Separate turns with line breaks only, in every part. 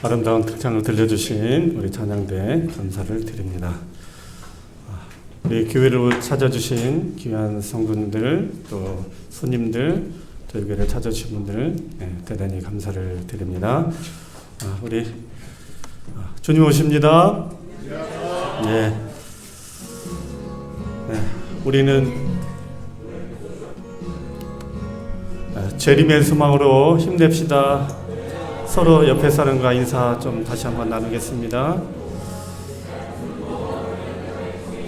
아름다운 찬양을 들려주신 우리 찬양대 감사를 드립니다. 우리 교회를 찾아주신 귀한 성도님들, 또 손님들, 저희 교회를 찾아주신 분들 대단히 감사를 드립니다. 우리 주님 오십니다. 네. 우리는 재림의 소망으로 힘냅시다. 서로 옆에 사람과 인사 좀 다시 한번 나누겠습니다.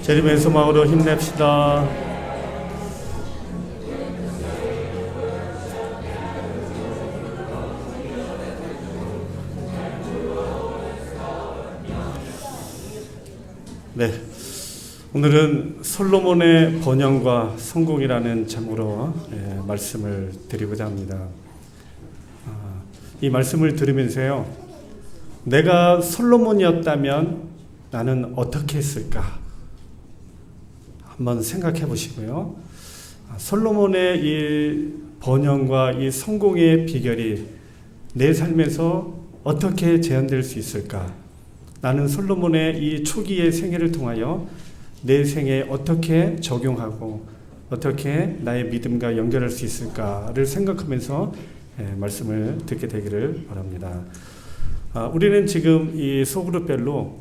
재림의 소망으로 힘냅시다. 네, 오늘은 솔로몬의 번영과 성공이라는 제목으로 말씀을 드리고자 합니다. 이 말씀을 들으면서요, 내가 솔로몬이었다면 나는 어떻게 했을까? 한번 생각해 보시고요. 솔로몬의 이 번영과 이 성공의 비결이 내 삶에서 어떻게 재현될 수 있을까? 나는 솔로몬의 이 초기의 생애를 통하여 내 생에 어떻게 적용하고 어떻게 나의 믿음과 연결할 수 있을까를 생각하면서 말씀을 듣게 되기를 바랍니다. 우리는 지금 이 소그룹별로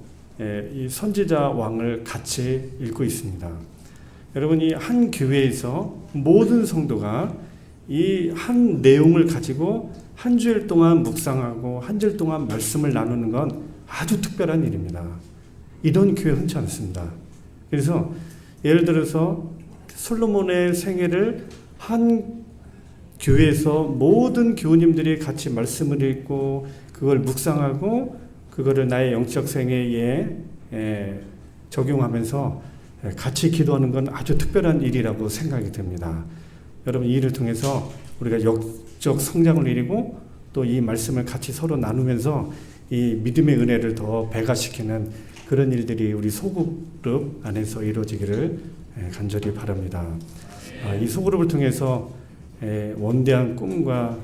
이 선지자 왕을 같이 읽고 있습니다. 여러분, 이 한 교회에서 모든 성도가 이 한 내용을 가지고 한 주일 동안 묵상하고 한 주일 동안 말씀을 나누는 건 아주 특별한 일입니다. 이런 교회 흔치 않습니다. 그래서 예를 들어서 솔로몬의 생애를 한 교회에서 모든 교우님들이 같이 말씀을 읽고 그걸 묵상하고 그거를 나의 영적 생애에 적용하면서 같이 기도하는 건 아주 특별한 일이라고 생각이 듭니다. 여러분, 이 일을 통해서 우리가 영적 성장을 이루고 또 이 말씀을 같이 서로 나누면서 이 믿음의 은혜를 더 배가시키는 그런 일들이 우리 소그룹 안에서 이루어지기를 간절히 바랍니다. 이 소그룹을 통해서 원대한 꿈과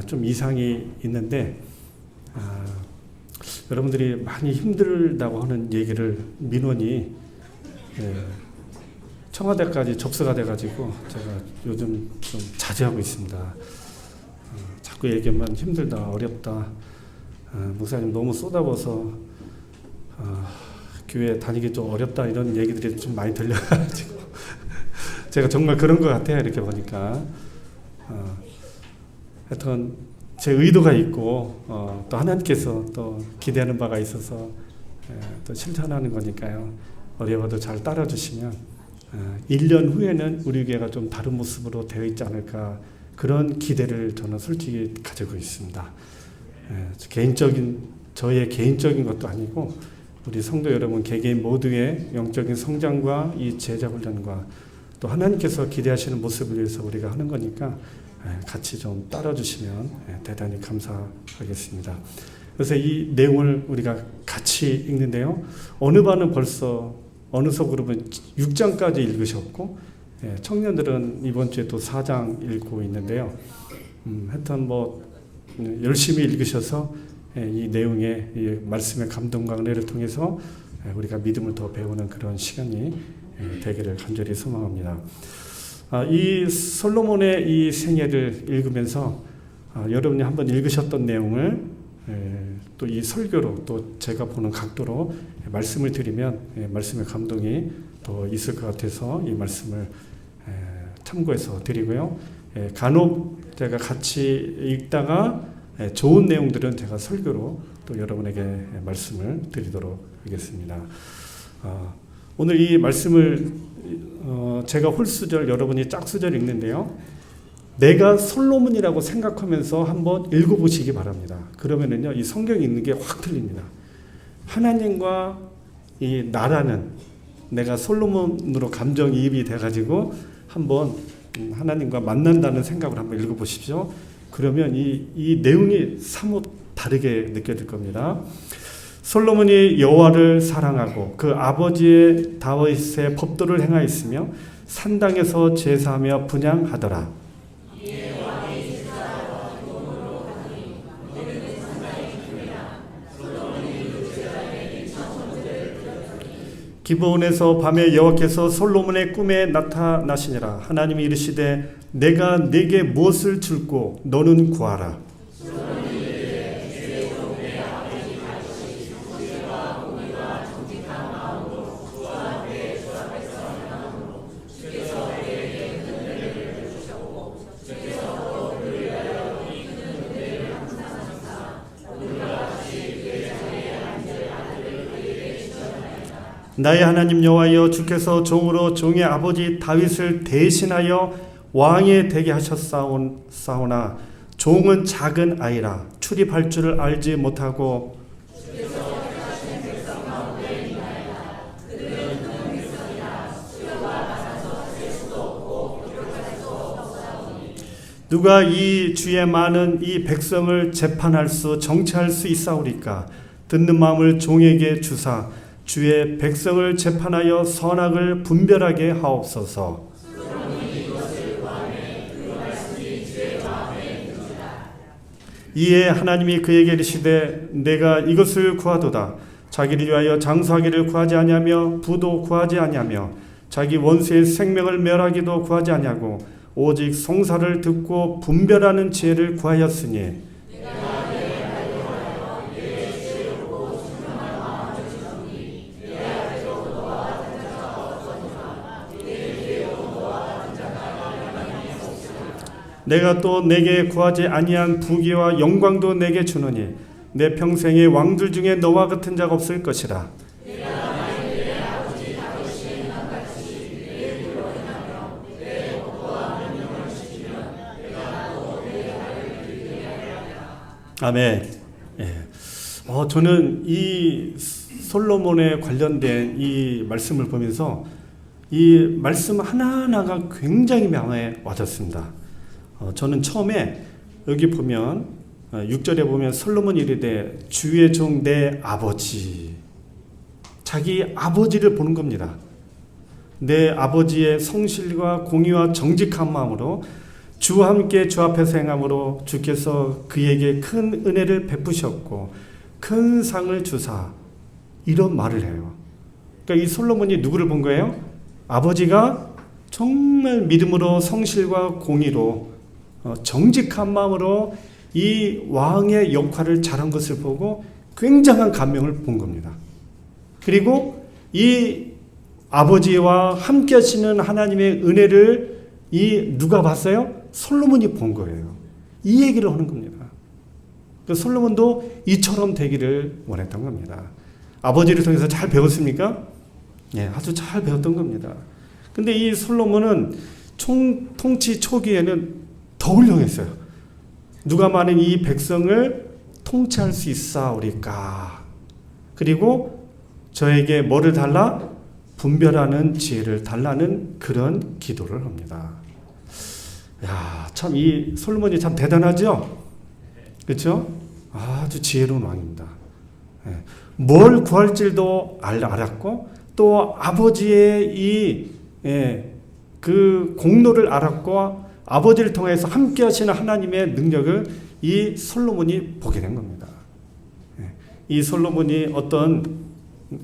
좀 이상이 있는데, 여러분들이 많이 힘들다고 하는 얘기를 민원이 청와대까지 접수가 돼가지고 제가 요즘 좀 자제하고 있습니다. 자꾸 얘기하면 힘들다, 어렵다, 목사님 너무 쏟아부어서 교회 다니기 좀 어렵다, 이런 얘기들이 좀 많이 들려가지고 제가 정말 그런 것 같아요. 이렇게 보니까 하여튼 제 의도가 있고 또 하나님께서 또 기대하는 바가 있어서 또 실천하는 거니까요. 어려워도 잘 따라주시면 1년 후에는 우리 교회가 좀 다른 모습으로 되어 있지 않을까, 그런 기대를 저는 솔직히 가지고 있습니다. 저의 개인적인 것도 아니고 우리 성도 여러분 개개인 모두의 영적인 성장과 이 제자 훈련과 또 하나님께서 기대하시는 모습을 위해서 우리가 하는 거니까 같이 좀 따라주시면 대단히 감사하겠습니다. 그래서 이 내용을 우리가 같이 읽는데요. 어느 반은 벌써, 어느 소그룹은 6장까지 읽으셨고, 청년들은 이번 주에 또 4장 읽고 있는데요. 하여튼 열심히 읽으셔서 이 내용의 이 말씀의 감동과 은혜를 통해서 우리가 믿음을 더 배우는 그런 시간이 되기를 간절히 소망합니다. 이 솔로몬의 이 생애를 읽으면서 여러분이 한번 읽으셨던 내용을 또 이 설교로 또 제가 보는 각도로 말씀을 드리면 말씀의 감동이 더 있을 것 같아서 이 말씀을 참고해서 드리고요. 간혹 제가 같이 읽다가 좋은 내용들은 제가 설교로 또 여러분에게 말씀을 드리도록 하겠습니다. 오늘 이 말씀을 제가 홀수절, 여러분이 짝수절 읽는데요. 내가 솔로몬이라고 생각하면서 한번 읽어보시기 바랍니다. 그러면은요, 이 성경 읽는 게 확 틀립니다. 하나님과 이 나라는, 내가 솔로몬으로 감정이입이 돼가지고 한번 하나님과 만난다는 생각을 한번 읽어보십시오. 그러면 이 내용이 사뭇 다르게 느껴질 겁니다. 솔로몬이 여호와를 사랑하고 그 아버지의 다윗의 법도를 행하였으며 산당에서 제사하며 분향하더라. 기브온에서 밤에 여호와께서 솔로몬의 꿈에 나타나시니라. 하나님이 이르시되 내가 네게 무엇을 줄고 너는 구하라. 나의 하나님 여호와여, 주께서 종으로 종의 아버지 다윗을 대신하여 왕이 되게 하셨사오나 종은 작은 아이라 출입할 줄을 알지 못하고 누가 이 주의 많은 이 백성을 재판할 수 정치할 수 있사오리까. 듣는 마음을 종에게 주사 주의 백성을 재판하여 선악을 분별하게 하옵소서. 이에 하나님이 그에게 이르시되 내가 이것을 구하도다. 자기를 위하여 장수하기를 구하지 아니하며 부도 구하지 아니하며 자기 원수의 생명을 멸하기도 구하지 아니하고 오직 송사를 듣고 분별하는 지혜를 구하였으니 내가 또 내게 구하지 아니한 부귀와 영광도 내게 주노니 내 평생의 왕들 중에 너와 같은 자가 없을 것이라. 아멘. 예. 저는 이 솔로몬에 관련된 이 말씀을 보면서 이 말씀 하나하나가 굉장히 마음에 와닿습니다. 저는 처음에 여기 보면 6절에 보면 솔로몬이 이르되 주의 종 내 아버지, 자기 아버지를 보는 겁니다. 내 아버지의 성실과 공의와 정직한 마음으로 주와 함께 주 앞에서 행함으로 주께서 그에게 큰 은혜를 베푸셨고 큰 상을 주사, 이런 말을 해요. 그러니까 이 솔로몬이 누구를 본 거예요? 아버지가 정말 믿음으로 성실과 공의로 정직한 마음으로 이 왕의 역할을 잘한 것을 보고 굉장한 감명을 본 겁니다. 그리고 이 아버지와 함께 하시는 하나님의 은혜를 누가 봤어요? 솔로몬이 본 거예요. 이 얘기를 하는 겁니다. 솔로몬도 이처럼 되기를 원했던 겁니다. 아버지를 통해서 잘 배웠습니까? 예, 아주 잘 배웠던 겁니다. 근데 이 솔로몬은 통치 초기에는 더 훌륭했어요. 누가 많은 이 백성을 통치할 수 있사오리까. 그리고 저에게 뭐를 달라? 분별하는 지혜를 달라는 그런 기도를 합니다. 야, 참 이 솔로몬이 참 대단하죠? 그렇죠? 아주 지혜로운 왕입니다. 예. 뭘 구할 줄도 알았고 또 아버지의 그 공로를 알았고 아버지를 통해서 함께 하시는 하나님의 능력을 이 솔로몬이 보게 된 겁니다. 이 솔로몬이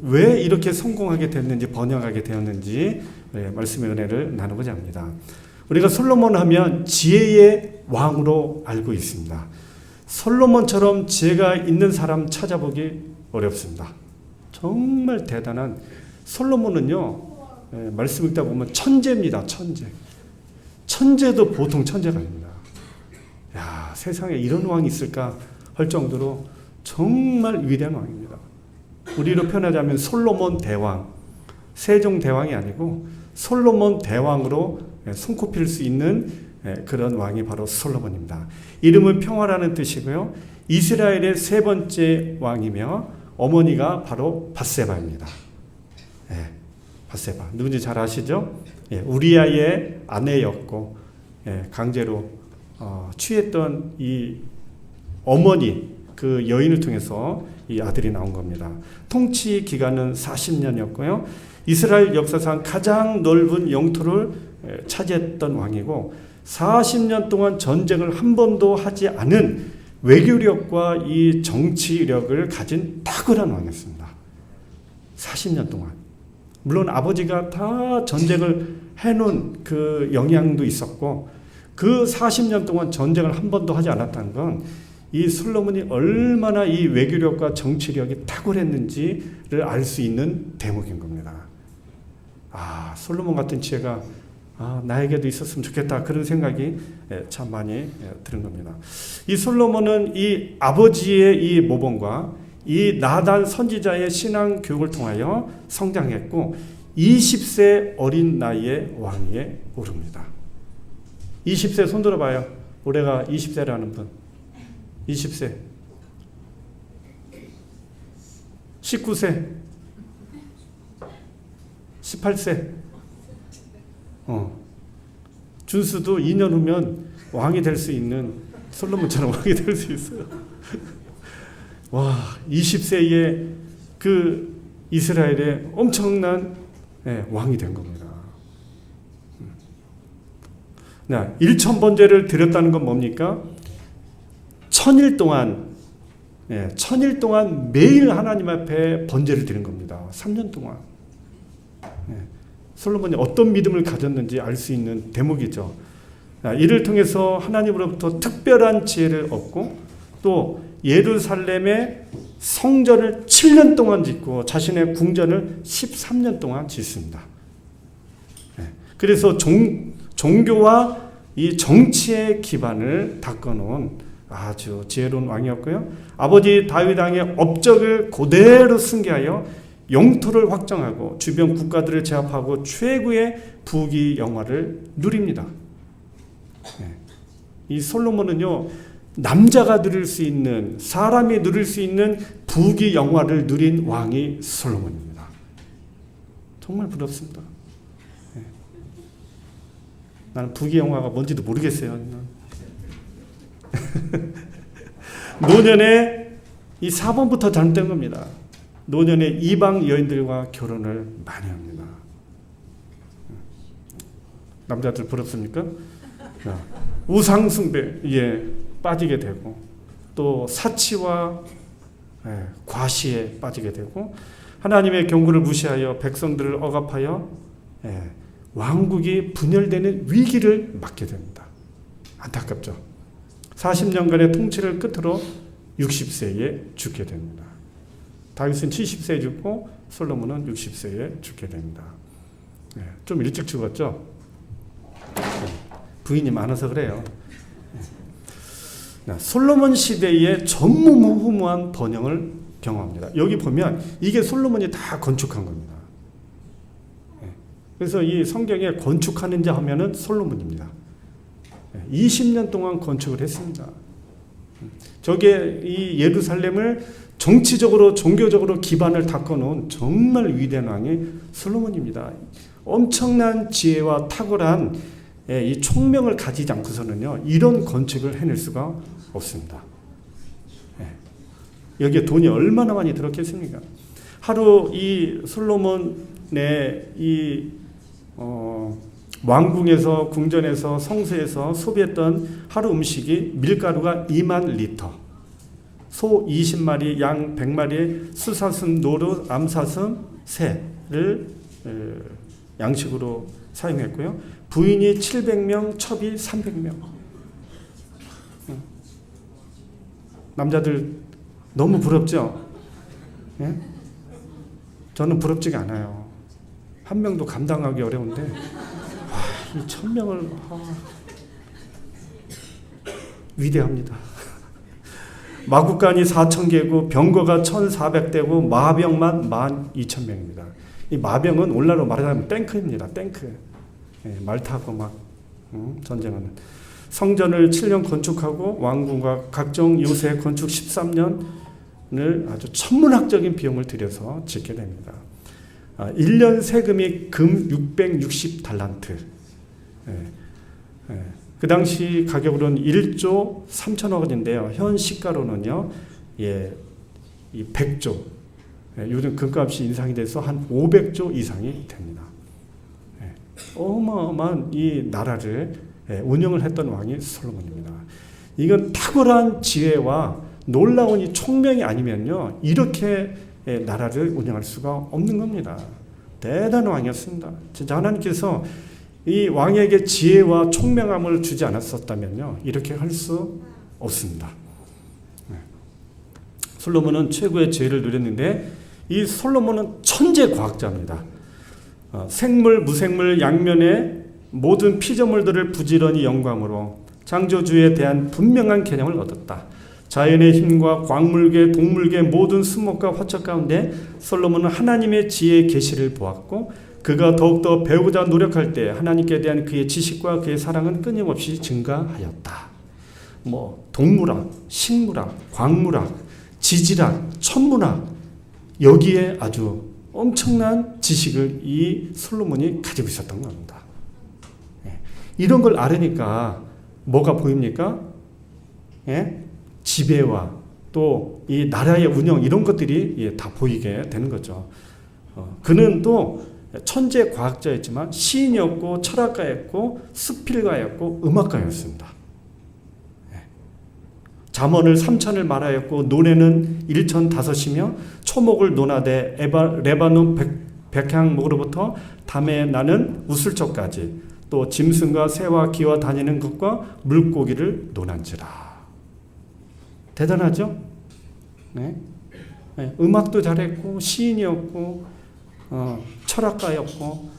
왜 이렇게 성공하게 됐는지, 번영하게 되었는지 말씀의 은혜를 나누고자 합니다. 우리가 솔로몬 하면 지혜의 왕으로 알고 있습니다. 솔로몬처럼 지혜가 있는 사람 찾아보기 어렵습니다. 정말 대단한 솔로몬은요, 말씀 읽다 보면 천재입니다. 천재도 보통 천재가 아닙니다. 야, 세상에 이런 왕이 있을까 할 정도로 정말 위대한 왕입니다. 우리로 표현하자면 솔로몬 대왕, 세종 대왕이 아니고 솔로몬 대왕으로 손꼽힐 수 있는 그런 왕이 바로 솔로몬입니다. 이름은 평화라는 뜻이고요. 이스라엘의 세 번째 왕이며 어머니가 바로 밧세바입니다. 밧세바 누군지 잘 아시죠? 우리아의 아내였고 강제로 취했던 이 어머니, 그 여인을 통해서 이 아들이 나온 겁니다. 통치 기간은 40년이었고요. 이스라엘 역사상 가장 넓은 영토를 차지했던 왕이고 40년 동안 전쟁을 한 번도 하지 않은 외교력과 이 정치력을 가진 탁월한 왕이었습니다. 40년 동안. 물론 아버지가 다 전쟁을 해놓은 그 영향도 있었고 그 40년 동안 전쟁을 한 번도 하지 않았다는 건 이 솔로몬이 얼마나 이 외교력과 정치력이 탁월했는지를 알 수 있는 대목인 겁니다. 아, 솔로몬 같은 지혜가 나에게도 있었으면 좋겠다 그런 생각이 참 많이 드는 겁니다. 이 솔로몬은 이 아버지의 이 모범과 이 나단 선지자의 신앙 교육을 통하여 성장했고 20세 어린 나이에 왕위에 오릅니다. 20세 손 들어봐요. 올해가 20세라는 분. 20세 19세 18세 준수도 2년 후면 왕이 될 수 있는 솔로몬처럼 왕이 될 수 있어요. 와, 20세에 그 이스라엘의 엄청난 왕이 된 겁니다. 1000번제를 드렸다는 건 뭡니까? 1000일 동안 매일 하나님 앞에 번제를 드린 겁니다. 3년 동안. 솔로몬이 어떤 믿음을 가졌는지 알 수 있는 대목이죠. 이를 통해서 하나님으로부터 특별한 지혜를 얻고 또 예루살렘의 성전을 7년 동안 짓고 자신의 궁전을 13년 동안 짓습니다. 그래서 종교와 이 정치의 기반을 닦아놓은 아주 지혜로운 왕이었고요. 아버지 다윗 왕의 업적을 그대로 승계하여 영토를 확정하고 주변 국가들을 제압하고 최고의 부귀 영화를 누립니다. 이 솔로몬은요, 남자가 누릴 수 있는, 사람이 누릴 수 있는 부귀 영화를 누린 왕이 솔로몬입니다. 정말 부럽습니다. 나는 부귀 영화가 뭔지도 모르겠어요. 노년에 이 4번부터 잘못된 겁니다. 노년에 이방 여인들과 결혼을 많이 합니다. 남자들 부럽습니까? 우상 숭배에 빠지게 되고 또 사치와 과시에 빠지게 되고 하나님의 경고를 무시하여 백성들을 억압하여 왕국이 분열되는 위기를 맞게 됩니다. 안타깝죠. 40년간의 통치를 끝으로 60세에 죽게 됩니다. 다윗은 70세에 죽고 솔로몬은 60세에 죽게 됩니다. 좀 일찍 죽었죠. 부인이 많아서 그래요. 솔로몬 시대의 전무후무한 번영을 경험합니다. 여기 보면 이게 솔로몬이 다 건축한 겁니다. 그래서 이 성경에 건축하는 자 하면은 솔로몬입니다. 20년 동안 건축을 했습니다. 저게 이 예루살렘을 정치적으로 종교적으로 기반을 닦아놓은 정말 위대한 왕이 솔로몬입니다. 엄청난 지혜와 탁월한 이 총명을 가지지 않고서는요 이런 건축을 해낼 수가 없습니다. 여기에 돈이 얼마나 많이 들었겠습니까? 하루 이 솔로몬의 이 왕궁에서 궁전에서 성소에서 소비했던 하루 음식이 밀가루가 2만 리터, 소 20마리, 양 100마리, 수사슴, 노루, 암사슴, 새를 양식으로 사용했고요. 부인이 700명, 첩이 300명. 남자들 너무 부럽죠? 예? 저는 부럽지가 않아요. 한 명도 감당하기 어려운데 이 1000명을 위대합니다. 마국간이 4000개고 병거가 1400대고 마병만 12000명입니다. 이 마병은 오늘날로 말하자면 탱크입니다. 탱크. 말 타고 막 전쟁하는. 성전을 7년 건축하고 왕궁과 각종 요새 건축 13년을 아주 천문학적인 비용을 들여서 짓게 됩니다. 1년 세금이 금 660달란트. 그 당시 가격으로는 1조 3천억 원인데요. 현 시가로는요, 이 100조. 요즘 금값이 인상이 돼서 한 500조 이상이 됩니다. 어마어마한 이 나라를 운영을 했던 왕이 솔로몬입니다. 이건 탁월한 지혜와 놀라운 이 총명이 아니면요, 이렇게 나라를 운영할 수가 없는 겁니다. 대단한 왕이었습니다. 진짜 하나님께서 이 왕에게 지혜와 총명함을 주지 않았었다면요, 이렇게 할 수 없습니다. 솔로몬은 최고의 지혜를 누렸는데, 이 솔로몬은 천재 과학자입니다. 생물, 무생물, 양면의 모든 피조물들을 부지런히 연구함으로 창조주에 대한 분명한 개념을 얻었다. 자연의 힘과 광물계, 동물계 모든 수목과 화초 가운데 솔로몬은 하나님의 지혜의 계시를 보았고, 그가 더욱더 배우고자 노력할 때 하나님께 대한 그의 지식과 그의 사랑은 끊임없이 증가하였다. 동물학, 식물학, 광물학, 지질학, 천문학, 여기에 아주 엄청난 지식을 이 솔로몬이 가지고 있었던 겁니다. 이런 걸 알으니까 뭐가 보입니까? 지배와 또 이 나라의 운영, 이런 것들이 다 보이게 되는 거죠. 그는 또 천재 과학자였지만 시인이었고 철학가였고 수필가였고 음악가였습니다. 잠언을 3천을 말하였고 노래는 1,005이며 초목을 논하되 레바논 백향목으로부터 담에 나는 우슬초까지 또 짐승과 새와 기와 다니는 것과 물고기를 논한지라. 대단하죠? 네? 음악도 잘했고 시인이었고 철학가였고,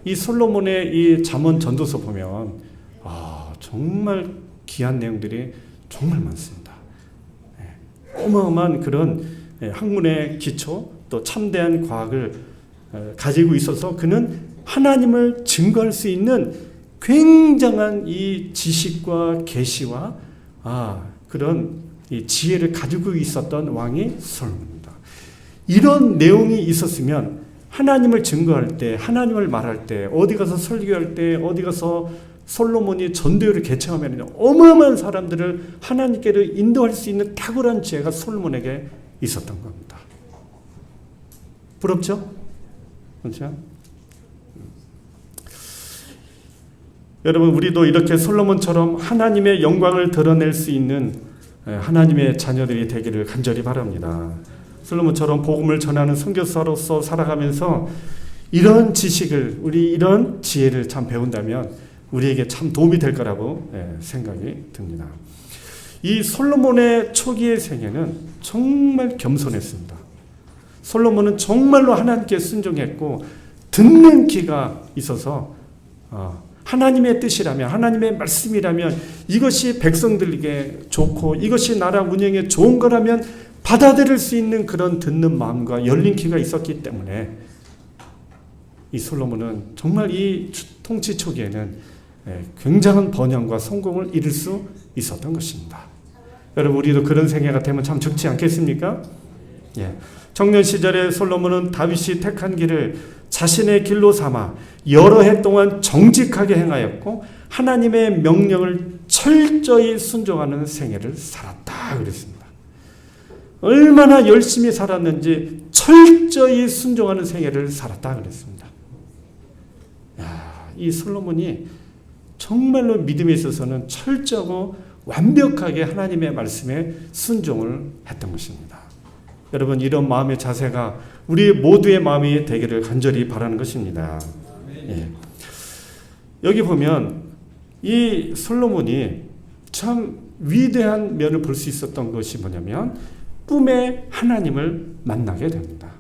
이 솔로몬의 이 잠언 전도서 보면 정말 귀한 내용들이 정말 많습니다. 어마어마한 그런 학문의 기초 또 참대한 과학을 가지고 있어서 그는 하나님을 증거할 수 있는 굉장한 이 지식과 계시와 그런 이 지혜를 가지고 있었던 왕이 솔로몬입니다. 이런 내용이 있었으면 하나님을 증거할 때, 하나님을 말할 때, 어디 가서 설교할 때, 어디 가서 솔로몬이 전도회를 개최하면 어마어마한 사람들을 하나님께로 인도할 수 있는 탁월한 지혜가 솔로몬에게 있었던 겁니다. 부럽죠? 그렇죠? 여러분, 우리도 이렇게 솔로몬처럼 하나님의 영광을 드러낼 수 있는 하나님의 자녀들이 되기를 간절히 바랍니다. 솔로몬처럼 복음을 전하는 선교사로서 살아가면서 이런 지식을, 우리 이런 지혜를 참 배운다면 우리에게 참 도움이 될 거라고 생각이 듭니다. 이 솔로몬의 초기의 생애는 정말 겸손했습니다. 솔로몬은 정말로 하나님께 순종했고 듣는 귀가 있어서 하나님의 뜻이라면, 하나님의 말씀이라면, 이것이 백성들에게 좋고 이것이 나라 운영에 좋은 거라면 받아들일 수 있는 그런 듣는 마음과 열린 귀가 있었기 때문에 이 솔로몬은 정말 이 통치 초기에는 굉장한 번영과 성공을 이룰 수 있었던 것입니다. 여러분, 우리도 그런 생애가 되면 참 좋지 않겠습니까? 청년 시절에 솔로몬은 다윗이 택한 길을 자신의 길로 삼아 여러 해 동안 정직하게 행하였고 하나님의 명령을 철저히 순종하는 생애를 살았다 그랬습니다. 얼마나 열심히 살았는지 철저히 순종하는 생애를 살았다 그랬습니다. 이 솔로몬이 정말로 믿음에 있어서는 철저하고 완벽하게 하나님의 말씀에 순종을 했던 것입니다. 여러분, 이런 마음의 자세가 우리 모두의 마음이 되기를 간절히 바라는 것입니다. 여기 보면 이 솔로몬이 참 위대한 면을 볼 수 있었던 것이 뭐냐면 꿈에 하나님을 만나게 됩니다.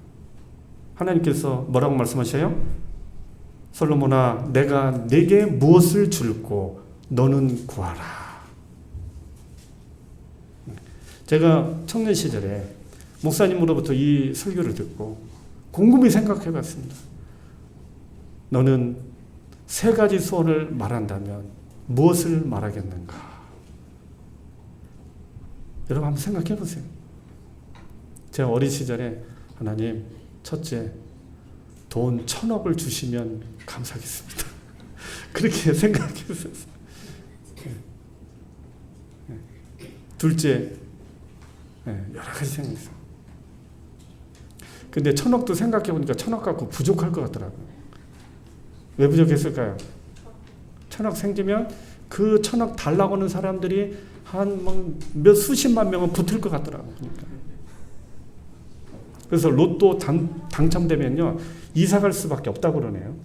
하나님께서 뭐라고 말씀하셔요? 솔로몬아, 내가 네게 무엇을 줄고 너는 구하라. 제가 청년 시절에 목사님으로부터 이 설교를 듣고 곰곰이 생각해 봤습니다. 너는 세 가지 소원을 말한다면 무엇을 말하겠는가? 여러분 한번 생각해 보세요. 제가 어린 시절에 하나님, 첫째, 돈 1,000억을 주시면 감사하겠습니다. 그렇게 생각했었어요. 둘째, 여러 가지 생각했어요. 근데 1,000억도 생각해보니까 1,000억 갖고 부족할 것 같더라고요. 왜 부족했을까요? 1,000억 생기면 그 1,000억 달라고 하는 사람들이 한 몇 수십만 명은 붙을 것 같더라고요. 그러니까. 그래서 로또 당첨되면요 이사 갈 수밖에 없다고 그러네요.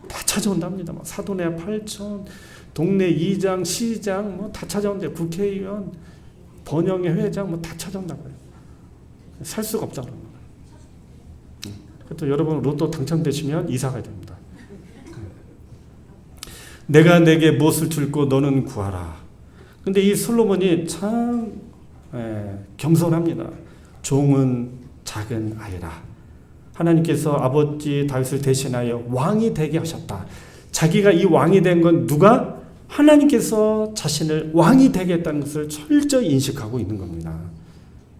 다 찾아온답니다. 막 사돈의 8천, 동네 이장, 시장 뭐 다 찾아온대요. 국회의원, 번영회 회장 뭐 다 찾아온다고요. 살 수가 없다고 그러는 거예요. 그래서 여러분 로또 당첨되시면 이사 가야 됩니다. 내가 내게 무엇을 줄고 너는 구하라. 근데 이 솔로몬이 참 겸손합니다. 종은 작은 아이라. 하나님께서 아버지 다윗을 대신하여 왕이 되게 하셨다. 자기가 이 왕이 된 건 누가? 하나님께서 자신을 왕이 되게 했다는 것을 철저히 인식하고 있는 겁니다.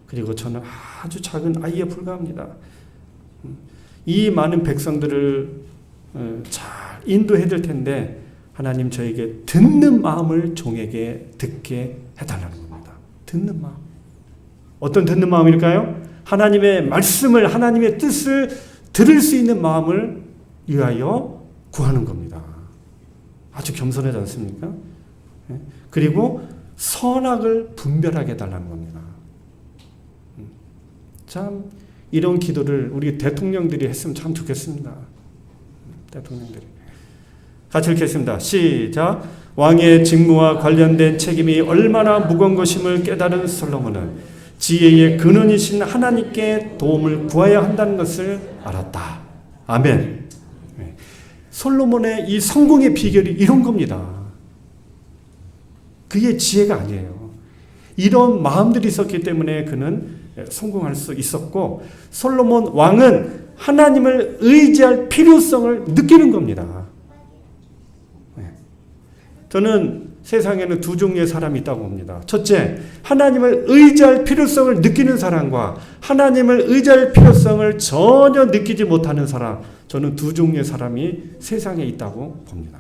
그리고 저는 아주 작은 아이에 불과합니다. 이 많은 백성들을 잘 인도해야 될 텐데 하나님 저에게 듣는 마음을 종에게 듣게 해달라는 겁니다. 듣는 마음. 어떤 듣는 마음일까요? 하나님의 말씀을, 하나님의 뜻을 들을 수 있는 마음을 위하여 구하는 겁니다. 아주 겸손하지 않습니까? 그리고 선악을 분별하게 해달라는 겁니다. 참 이런 기도를 우리 대통령들이 했으면 참 좋겠습니다. 대통령들이. 같이 읽겠습니다. 시작. 왕의 직무와 관련된 책임이 얼마나 무거운 것임을 깨달은 솔로몬은 지혜의 근원이신 하나님께 도움을 구해야 한다는 것을 알았다. 아멘. 솔로몬의 이 성공의 비결이 이런 겁니다. 그의 지혜가 아니에요. 이런 마음들이 있었기 때문에 그는 성공할 수 있었고 솔로몬 왕은 하나님을 의지할 필요성을 느끼는 겁니다. 저는 세상에는 두 종류의 사람이 있다고 봅니다. 첫째, 하나님을 의지할 필요성을 느끼는 사람과 하나님을 의지할 필요성을 전혀 느끼지 못하는 사람, 저는 두 종류의 사람이 세상에 있다고 봅니다.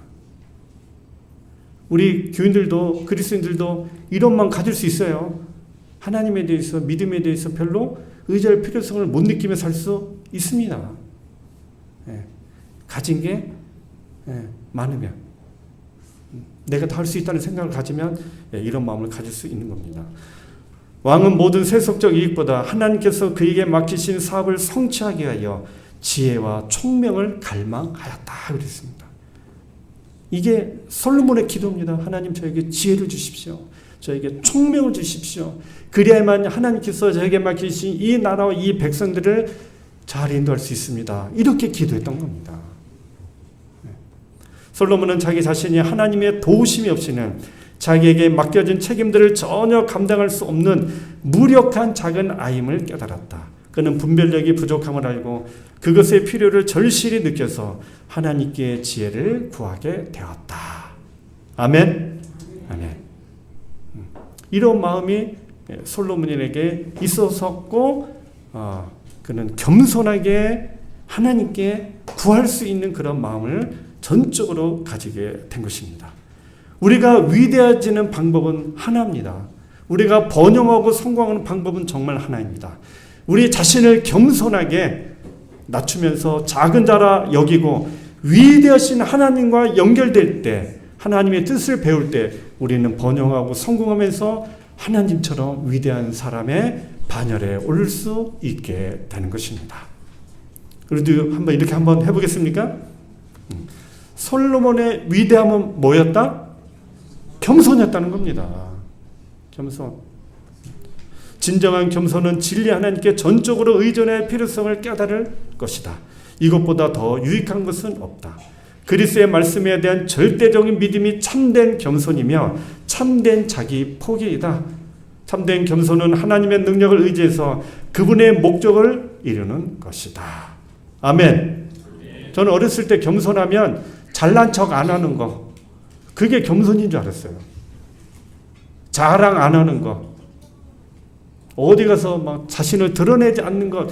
우리 교인들도 그리스도인들도 이런 마음 가질 수 있어요. 하나님에 대해서 믿음에 대해서 별로 의지할 필요성을 못 느끼며 살 수 있습니다. 가진 게 많으면 내가 다 할 수 있다는 생각을 가지면 이런 마음을 가질 수 있는 겁니다. 왕은 모든 세속적 이익보다 하나님께서 그에게 맡기신 사업을 성취하게 하여 지혜와 총명을 갈망하였다 그랬습니다. 이게 솔로몬의 기도입니다. 하나님 저에게 지혜를 주십시오. 저에게 총명을 주십시오. 그래야만 하나님께서 저에게 맡기신 이 나라와 이 백성들을 잘 인도할 수 있습니다. 이렇게 기도했던 겁니다. 솔로몬은 자기 자신이 하나님의 도우심이 없이는 자기에게 맡겨진 책임들을 전혀 감당할 수 없는 무력한 작은 아임을 깨달았다. 그는 분별력이 부족함을 알고 그것의 필요를 절실히 느껴서 하나님께 지혜를 구하게 되었다. 아멘. 아멘. 이런 마음이 솔로몬에게 있었고 그는 겸손하게 하나님께 구할 수 있는 그런 마음을 전적으로 가지게 된 것입니다. 우리가 위대해지는 방법은 하나입니다. 우리가 번영하고 성공하는 방법은 정말 하나입니다. 우리 자신을 겸손하게 낮추면서 작은 자라 여기고 위대하신 하나님과 연결될 때, 하나님의 뜻을 배울 때 우리는 번영하고 성공하면서 하나님처럼 위대한 사람의 반열에 오를 수 있게 되는 것입니다. 우리도 이렇게 한번 해보겠습니까? 솔로몬의 위대함은 뭐였다? 겸손이었다는 겁니다. 겸손. 진정한 겸손은 진리 하나님께 전적으로 의존할 필요성을 깨달을 것이다. 이것보다 더 유익한 것은 없다. 그리스도의 말씀에 대한 절대적인 믿음이 참된 겸손이며 참된 자기 포기이다. 참된 겸손은 하나님의 능력을 의지해서 그분의 목적을 이루는 것이다. 아멘. 저는 어렸을 때 겸손하면 잘난 척 안 하는 거, 그게 겸손인 줄 알았어요. 자랑 안 하는 거, 어디 가서 막 자신을 드러내지 않는 것,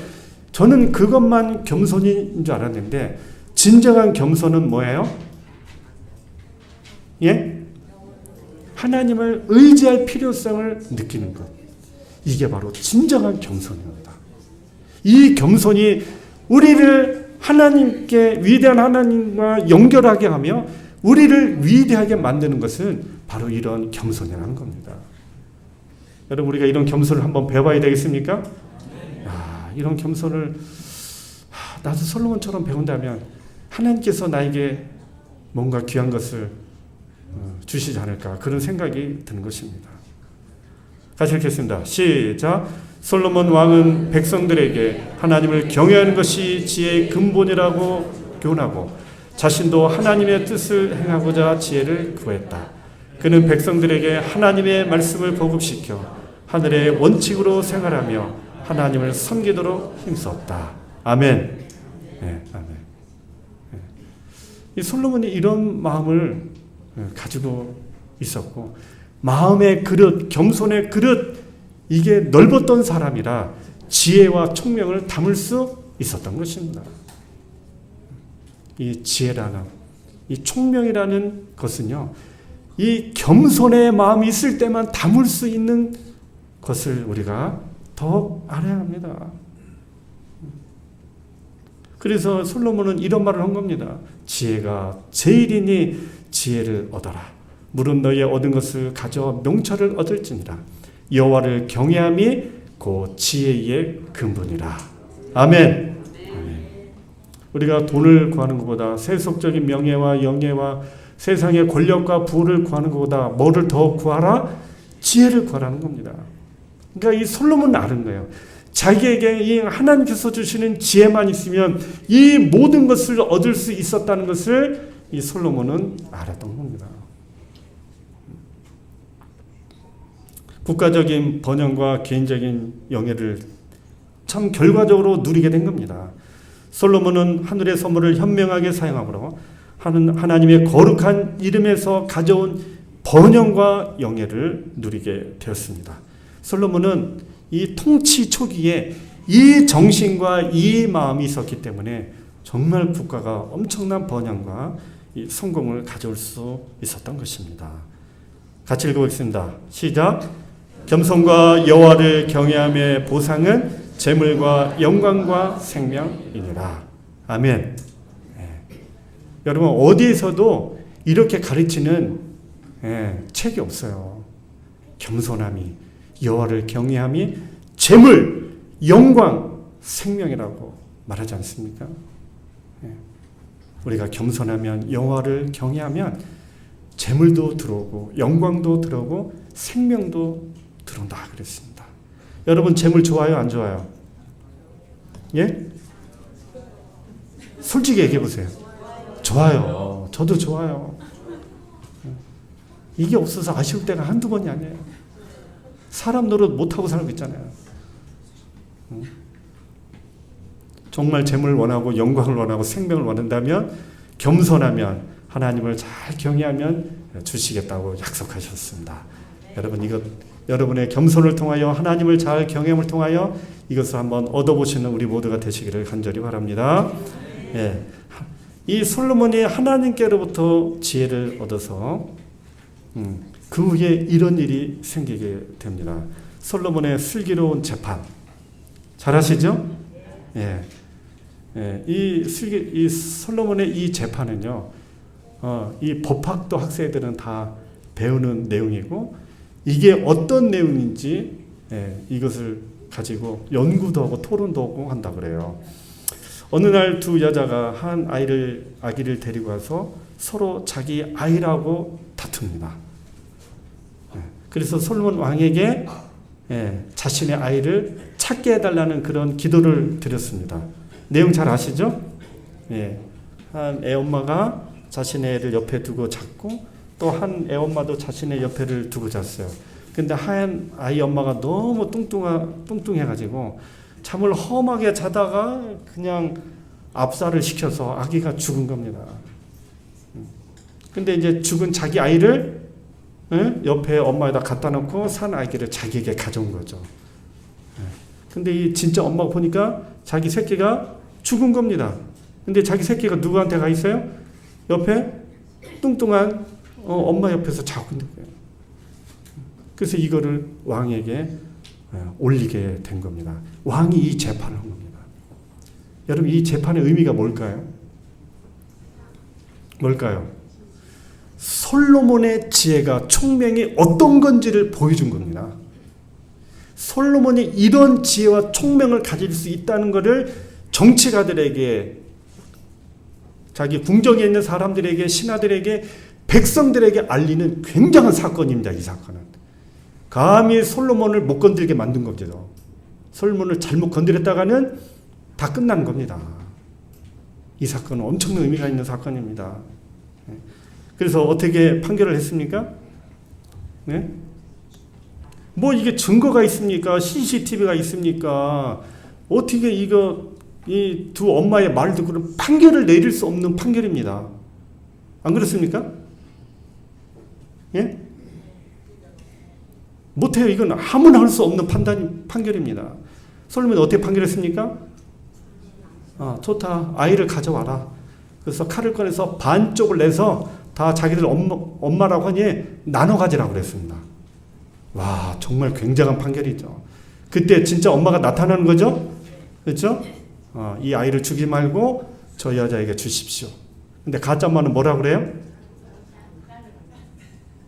저는 그것만 겸손인 줄 알았는데 진정한 겸손은 뭐예요? 예? 하나님을 의지할 필요성을 느끼는 것. 이게 바로 진정한 겸손입니다. 이 겸손이 우리를 하나님께, 위대한 하나님과 연결하게 하며 우리를 위대하게 만드는 것은 바로 이런 겸손이라는 겁니다. 여러분, 우리가 이런 겸손을 한번 배워봐야 되겠습니까? 이런 겸손을 나도 솔로몬처럼 배운다면 하나님께서 나에게 뭔가 귀한 것을 주시지 않을까, 그런 생각이 드는 것입니다. 같이 읽겠습니다. 시작. 솔로몬 왕은 백성들에게 하나님을 경외하는 것이 지혜의 근본이라고 교훈하고 자신도 하나님의 뜻을 행하고자 지혜를 구했다. 그는 백성들에게 하나님의 말씀을 보급시켜 하늘의 원칙으로 생활하며 하나님을 섬기도록 힘썼다. 아멘. 네, 아멘. 네. 이 솔로몬이 이런 마음을 가지고 있었고, 마음의 그릇, 겸손의 그릇, 이게 넓었던 사람이라 지혜와 총명을 담을 수 있었던 것입니다. 이 지혜라는, 이 총명이라는 것은요, 이 겸손의 마음이 있을 때만 담을 수 있는 것을 우리가 더 알아야 합니다. 그래서 솔로몬은 이런 말을 한 겁니다. 지혜가 제일이니 지혜를 얻어라. 물은 너희의 얻은 것을 가져 명철을 얻을지니라. 여호와를 경외함이 곧 지혜의 근본이라. 아멘. 아멘. 우리가 돈을 구하는 것보다, 세속적인 명예와 영예와 세상의 권력과 부를 구하는 것보다 뭐를 더 구하라? 지혜를 구하라는 겁니다. 그러니까 이 솔로몬은 아는 거예요. 자기에게 이 하나님께서 주시는 지혜만 있으면 이 모든 것을 얻을 수 있었다는 것을 이 솔로몬은 알았던 겁니다. 국가적인 번영과 개인적인 영예를 참 결과적으로 누리게 된 겁니다. 솔로몬은 하늘의 선물을 현명하게 사용함으로 하나님의 거룩한 이름에서 가져온 번영과 영예를 누리게 되었습니다. 솔로몬은 이 통치 초기에 이 정신과 이 마음이 있었기 때문에 정말 국가가 엄청난 번영과 이 성공을 가져올 수 있었던 것입니다. 같이 읽어보겠습니다. 시작. 겸손과 여호와를 경외함의 보상은 재물과 영광과 생명이니라. 아멘. 네. 여러분, 어디에서도 이렇게 가르치는 책이 없어요. 겸손함이, 여호와를 경외함이 재물, 영광, 생명이라고 말하지 않습니까? 우리가 겸손하면, 여호와를 경외하면 재물도 들어오고 영광도 들어오고 생명도 들어온다 그랬습니다. 여러분, 재물 좋아요, 안 좋아요? 예? 솔직히 얘기해 보세요. 좋아요. 저도 좋아요. 이게 없어서 아쉬울 때가 한두 번이 아니에요. 사람 노릇 못하고 살고 있잖아요. 정말 재물을 원하고 영광을 원하고 생명을 원한다면, 겸손하면, 하나님을 잘 경외하면 주시겠다고 약속하셨습니다. 여러분, 이것 여러분의 겸손을 통하여, 하나님을 잘 경외함을 통하여 이것을 한번 얻어보시는 우리 모두가 되시기를 간절히 바랍니다. 예. 이 솔로몬이 하나님께로부터 지혜를 얻어서 그 후에 이런 일이 생기게 됩니다. 솔로몬의 슬기로운 재판. 잘 아시죠? 예. 예. 이 솔로몬의 이 재판은요, 이 법학도 학생들은 다 배우는 내용이고, 이게 어떤 내용인지 이것을 가지고 연구도 하고 토론도 하고 한다 그래요. 어느 날 두 여자가 한 아기를 데리고 와서 서로 자기 아이라고 다툽니다. 그래서 솔로몬 왕에게 자신의 아이를 찾게 해달라는 그런 기도를 드렸습니다. 내용 잘 아시죠? 한 애엄마가 자신의 애를 옆에 두고 잤고, 또 한 애엄마도 자신의 옆에를 두고 잤어요. 근데 한 아이 엄마가 너무 뚱뚱해가지고 잠을 험하게 자다가 그냥 압살을 시켜서 아기가 죽은 겁니다. 근데 이제 죽은 자기 아이를 옆에 엄마에다 갖다 놓고 산 아기를 자기에게 가져온 거죠. 근데 이 진짜 엄마가 보니까 자기 새끼가 죽은 겁니다. 근데 자기 새끼가 누구한테 가 있어요? 옆에 뚱뚱한 엄마 옆에서 자고 있는 거예요. 그래서 이거를 왕에게 올리게 된 겁니다. 왕이 이 재판을 한 겁니다. 여러분, 이 재판의 의미가 뭘까요? 뭘까요? 솔로몬의 지혜가, 총명이 어떤 건지를 보여준 겁니다. 솔로몬이 이런 지혜와 총명을 가질 수 있다는 것을 정치가들에게, 자기 궁정에 있는 사람들에게, 신하들에게, 백성들에게 알리는 굉장한 사건입니다. 이 사건은 감히 솔로몬을 못 건들게 만든 겁니다. 솔로몬을 잘못 건드렸다가는 다 끝난 겁니다. 이 사건은 엄청난 의미가 있는 사건입니다. 그래서 어떻게 판결을 했습니까? 네? 뭐 이게 증거가 있습니까? CCTV가 있습니까? 어떻게 이 두 엄마의 말을 듣고는 판결을 내릴 수 없는 판결입니다. 안 그렇습니까? 예? 못해요. 이건 아무나 할 수 없는 판결입니다. 솔로몬이 어떻게 판결했습니까? 좋다. 아이를 가져와라. 그래서 칼을 꺼내서 반쪽을 내서 다 자기들 엄마라고 하니 나눠 가지라고 그랬습니다. 와, 정말 굉장한 판결이죠. 그때 진짜 엄마가 나타나는 거죠? 그렇죠? 이 아이를 주지 말고 저 여자에게 주십시오. 근데 가짜 엄마는 뭐라고 그래요?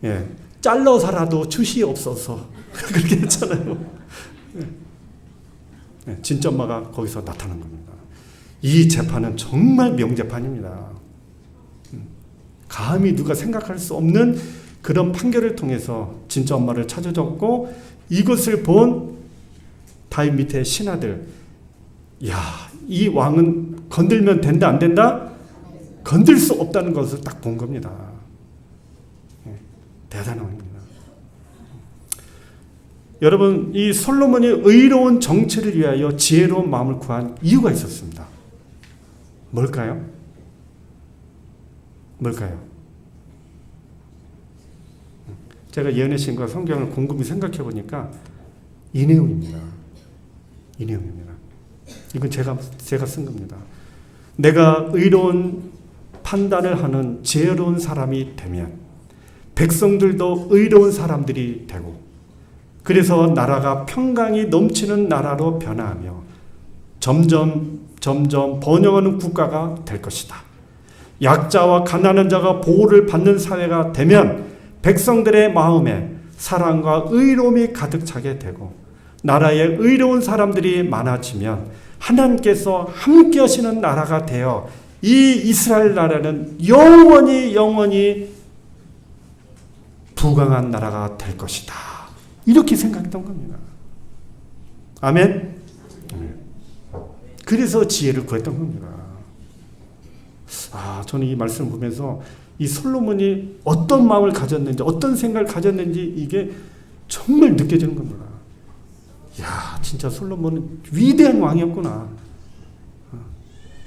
예, 잘라서라도 주시옵소서. 그렇게 했잖아요. 예, 진짜 엄마가 거기서 나타난 겁니다. 이 재판은 정말 명재판입니다. 감히 누가 생각할 수 없는 그런 판결을 통해서 진짜 엄마를 찾아줬고, 이것을 본 다윗 밑에 신하들, 야, 이 왕은 건들면 된다 안 된다? 건들 수 없다는 것을 딱 본 겁니다. 대단한 겁니다. 여러분, 이 솔로몬이 의로운 정치를 위하여 지혜로운 마음을 구한 이유가 있었습니다. 뭘까요? 뭘까요? 제가 예언의 신과 성경을 곰곰이 생각해 보니까 이 내용입니다. 이 내용입니다. 이건 제가 쓴 겁니다. 내가 의로운 판단을 하는 지혜로운 사람이 되면 백성들도 의로운 사람들이 되고, 그래서 나라가 평강이 넘치는 나라로 변화하며 점점 번영하는 국가가 될 것이다. 약자와 가난한 자가 보호를 받는 사회가 되면 백성들의 마음에 사랑과 의로움이 가득 차게 되고, 나라에 의로운 사람들이 많아지면 하나님께서 함께 하시는 나라가 되어 이 이스라엘 나라는 영원히 부강한 나라가 될 것이다. 이렇게 생각했던 겁니다. 아멘? 그래서 지혜를 구했던 겁니다. 저는 이 말씀을 보면서 이 솔로몬이 어떤 마음을 가졌는지, 어떤 생각을 가졌는지 이게 정말 느껴지는 겁니다. 야, 진짜 솔로몬은 위대한 왕이었구나.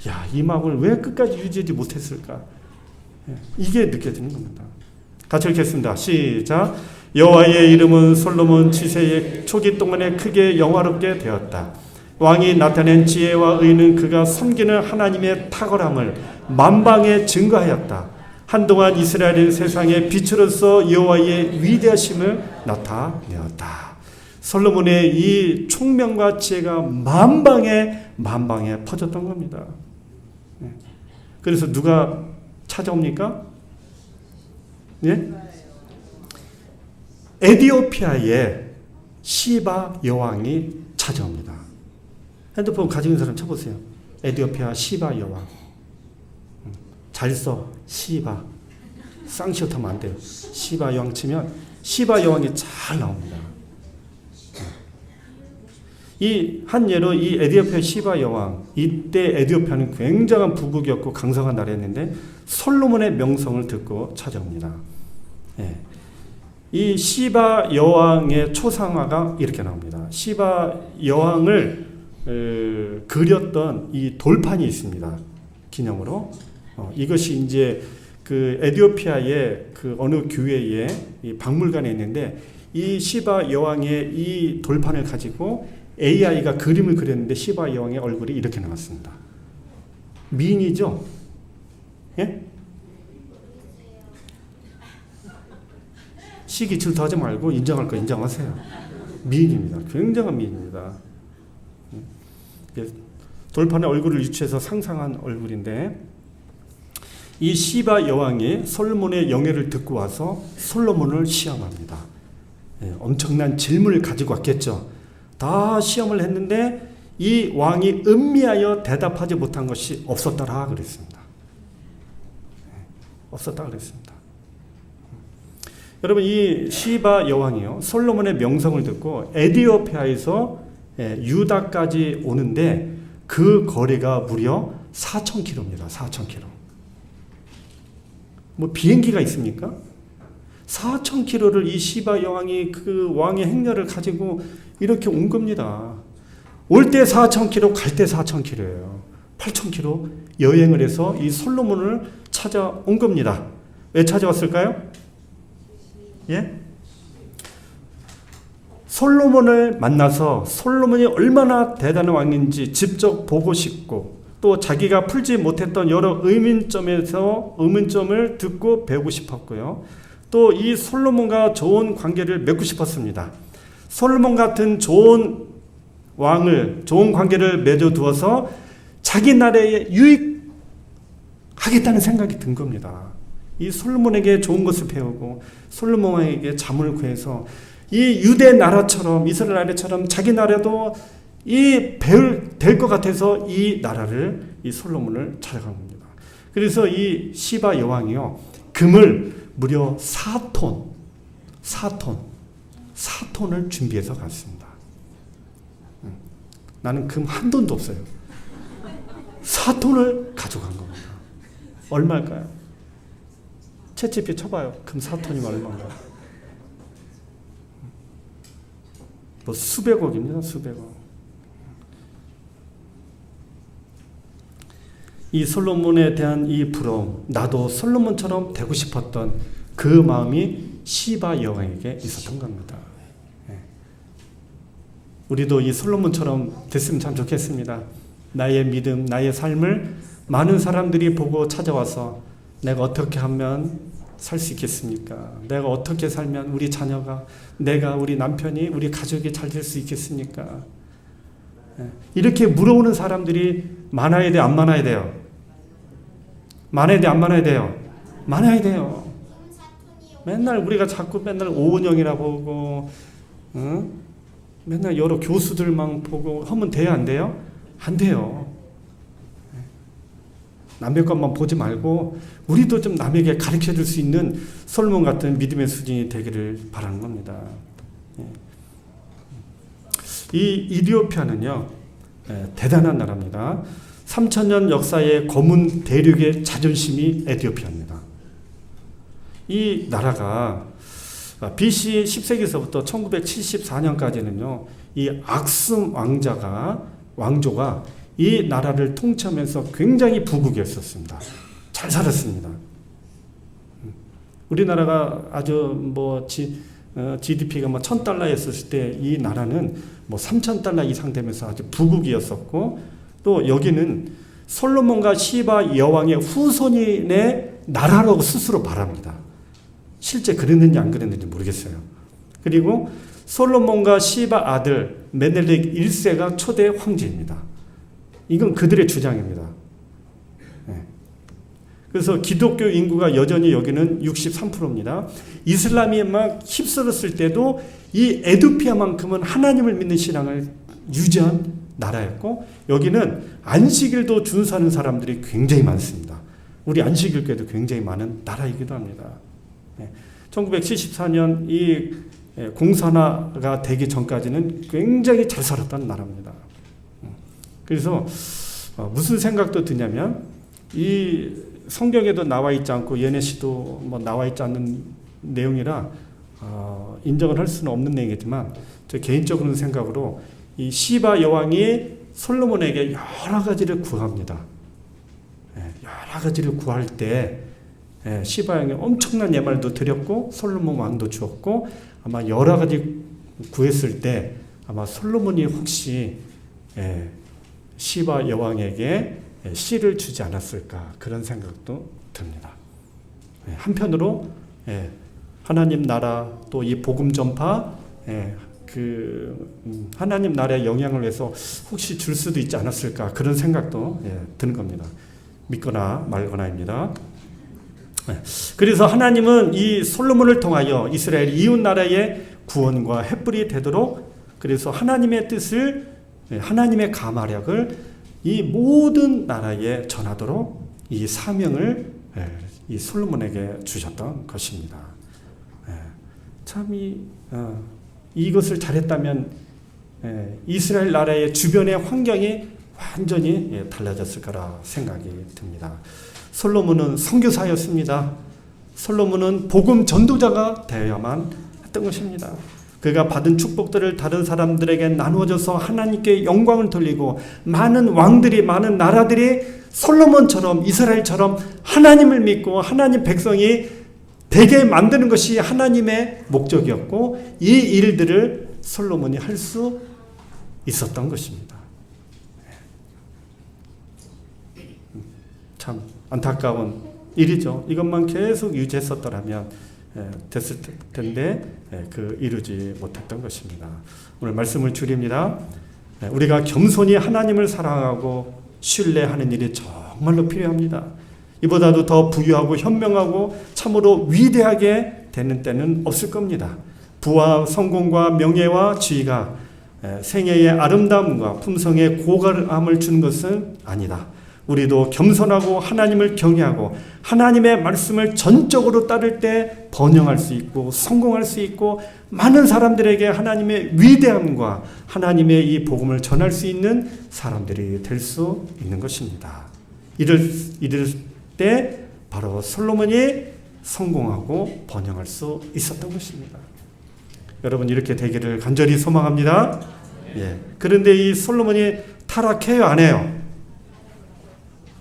야, 이 마음을 왜 끝까지 유지하지 못했을까? 이게 느껴지는 겁니다. 같이 읽겠습니다. 시작. 여호와의 이름은 솔로몬 지세의 초기 동안에 크게 영화롭게 되었다. 왕이 나타낸 지혜와 의는 그가 섬기는 하나님의 탁월함을 만방에 증거하였다. 한동안 이스라엘은 세상의 빛으로서 여호와의 위대하심을 나타내었다. 솔로몬의 이 총명과 지혜가 만방에 퍼졌던 겁니다. 그래서 누가 찾아옵니까? 예? 에디오피아의 시바 여왕이 찾아옵니다. 핸드폰 가지고 있는 사람 쳐보세요. 에디오피아 시바 여왕. 잘 써. 시바. 쌍시옷 하면 안 돼요. 시바 여왕 치면 시바 여왕이 잘 나옵니다. 이 한 예로 이 에디오피아 시바 여왕, 이때 에디오피아는 굉장한 부국이었고 강성한 나라였는데 솔로몬의 명성을 듣고 찾아옵니다. 예. 이 시바 여왕의 초상화가 이렇게 나옵니다. 시바 여왕을 그렸던 이 돌판이 있습니다. 기념으로. 이것이 이제 그 에디오피아의 그 어느 교회에 이 박물관에 있는데, 이 시바 여왕의 이 돌판을 가지고 AI가 그림을 그렸는데 시바 여왕의 얼굴이 이렇게 나왔습니다. 미인이죠? 예? 시기 질투하지 말고 인정할 거 인정하세요. 미인입니다. 굉장한 미인입니다. 돌판에 얼굴을 유추해서 상상한 얼굴인데, 이 시바 여왕이 솔로몬의 영예를 듣고 와서 솔로몬을 시험합니다. 엄청난 질문을 가지고 왔겠죠. 다 시험을 했는데 이 왕이 음미하여 대답하지 못한 것이 없었더라 그랬습니다. 없었다 그랬습니다. 여러분, 이 시바 여왕이요, 솔로몬의 명성을 듣고 에디오피아에서 유다까지 오는데 그 거리가 무려 4,000km입니다. 4,000km. 뭐 비행기가 있습니까? 4,000km를 이 시바 여왕이 그 왕의 행렬을 가지고 이렇게 온 겁니다. 올 때 4,000km, 갈 때 4,000km예요. 8,000km 여행을 해서 이 솔로몬을 찾아온 겁니다. 왜 찾아왔을까요? 예? 솔로몬을 만나서 솔로몬이 얼마나 대단한 왕인지 직접 보고 싶고, 또 자기가 풀지 못했던 여러 의문점을 듣고 배우고 싶었고요. 또 이 솔로몬과 좋은 관계를 맺고 싶었습니다. 솔로몬 같은 좋은 왕을, 좋은 관계를 맺어두어서 자기 나라에 유익하겠다는 생각이 든 겁니다. 이 솔로몬에게 좋은 것을 배우고 솔로몬에게 자문을 구해서 이 유대 나라처럼, 이스라엘 나라처럼 자기 나라도 될 것 같아서 이 나라를, 이 솔로몬을 찾아간 겁니다. 그래서 이 시바 여왕이요, 금을 무려 4톤을 준비해서 갔습니다. 나는 금 한 돈도 없어요. 4톤을 가져간 겁니다. 얼마일까요? 채찍비 쳐봐요. 금 4톤이면 얼마인가요? 뭐 수백억입니다. 수백억. 이 솔로몬에 대한 이 부러움, 나도 솔로몬처럼 되고 싶었던 그 마음이 시바 여왕에게 있었던 겁니다. 우리도 이 솔로몬처럼 됐으면 참 좋겠습니다. 나의 믿음, 나의 삶을 많은 사람들이 보고 찾아와서 내가 어떻게 하면 살 수 있겠습니까? 내가 어떻게 살면 우리 자녀가, 내가, 우리 남편이, 우리 가족이 잘 될 수 있겠습니까? 이렇게 물어오는 사람들이 많아야 돼요? 안 많아야 돼요? 많아야 돼요? 안 많아야 돼요? 많아야 돼요. 맨날 우리가 자꾸 맨날 오은영이라 보고, 맨날 여러 교수들만 보고 하면 돼요? 안 돼요? 안 돼요. 남의 것만 보지 말고 우리도 좀 남에게 가르쳐 줄 수 있는 솔로몬 같은 믿음의 수준이 되기를 바라는 겁니다. 이 이디오피아는요, 대단한 나라입니다. 3,000년 역사의 검은 대륙의 자존심이 에티오피아입니다. 이 나라가 BC 10세기서부터 1974년까지는요, 이 악슴 왕조가 이 나라를 통치하면서 굉장히 부국이었습니다. 잘 살았습니다. 우리나라가 아주 GDP가 뭐 $1,000였을 때 이 나라는 뭐 $3,000 이상 되면서 아주 부국이었었고, 또 여기는 솔로몬과 시바 여왕의 후손인의 나라라고 스스로 말합니다. 실제 그랬는지 안 그랬는지 모르겠어요. 그리고 솔로몬과 시바 아들 메넬릭 1세가 초대 황제입니다. 이건 그들의 주장입니다. 그래서 기독교 인구가 여전히 여기는 63%입니다. 이슬람이 막 휩쓸었을 때도 이 에디오피아만큼은 하나님을 믿는 신앙을 유지한 나라였고, 여기는 안식일도 준수하는 사람들이 굉장히 많습니다. 우리 안식일교회도 굉장히 많은 나라이기도 합니다. 1974년 이 공산화가 되기 전까지는 굉장히 잘 살았던 나라입니다. 그래서 무슨 생각도 드냐면, 이 성경에도 나와 있지 않고 예내시도 뭐 나와 있지 않는 내용이라 인정을 할 수는 없는 내용이지만, 저 개인적으로는 생각으로 이 시바 여왕이 솔로몬에게 여러 가지를 구합니다. 여러 가지를 구할 때 시바 여왕이 엄청난 예물도 드렸고 솔로몬 왕도 주었고, 아마 여러 가지 구했을 때 아마 솔로몬이 혹시 시바 여왕에게 씨를 주지 않았을까, 그런 생각도 듭니다. 한편으로 하나님 나라, 또 이 복음 전파, 하나님 나라의 영향을 위해서 혹시 줄 수도 있지 않았을까, 그런 생각도 드는 겁니다. 믿거나 말거나입니다. 그래서 하나님은 이 솔로몬을 통하여 이스라엘 이웃 나라의 구원과 횃불이 되도록 그래서 하나님의 뜻을, 하나님의 가마력을 이 모든 나라에 전하도록 이 사명을 이 솔로몬에게 주셨던 것입니다. 참 이것을 잘했다면 이스라엘 나라의 주변의 환경이 완전히 달라졌을 거라 생각이 듭니다. 솔로몬은 선교사였습니다. 솔로몬은 복음 전도자가 되어야만 했던 것입니다. 그가 받은 축복들을 다른 사람들에게 나누어줘서 하나님께 영광을 돌리고 많은 왕들이, 많은 나라들이 솔로몬처럼, 이스라엘처럼 하나님을 믿고 하나님 백성이 되게 만드는 것이 하나님의 목적이었고, 이 일들을 솔로몬이 할 수 있었던 것입니다. 참 안타까운 일이죠. 이것만 계속 유지했었더라면 됐을 텐데 이루지 못했던 것입니다. 오늘 말씀을 줄입니다. 우리가 겸손히 하나님을 사랑하고 신뢰하는 일이 정말로 필요합니다. 이보다도 더 부유하고 현명하고 참으로 위대하게 되는 때는 없을 겁니다. 부와 성공과 명예와 지위가 생애의 아름다움과 품성의 고갈함을 주는 것은 아니다. 우리도 겸손하고 하나님을 경외하고 하나님의 말씀을 전적으로 따를 때 번영할 수 있고 성공할 수 있고 많은 사람들에게 하나님의 위대함과 하나님의 이 복음을 전할 수 있는 사람들이 될 수 있는 것입니다. 이럴 때 바로 솔로몬이 성공하고 번영할 수 있었던 것입니다. 여러분, 이렇게 되기를 간절히 소망합니다. 그런데 이 솔로몬이 타락해요, 안 해요?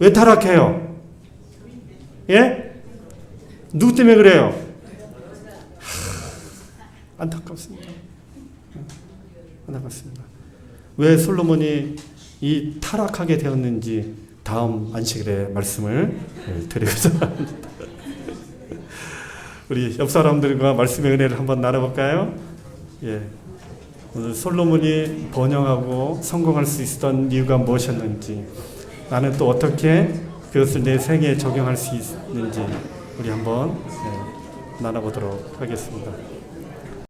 왜 타락해요? 누구 때문에 그래요? 안타깝습니다. 안타깝습니다. 왜 솔로몬이 이 타락하게 되었는지 다음 안식일에 말씀을 드리고자 합니다. 우리 옆 사람들과 말씀의 은혜를 한번 나눠볼까요? 오늘 솔로몬이 번영하고 성공할 수 있었던 이유가 무엇이었는지, 나는 또 어떻게 그것을 내 생애에 적용할 수 있는지 우리 한번 나눠보도록 하겠습니다.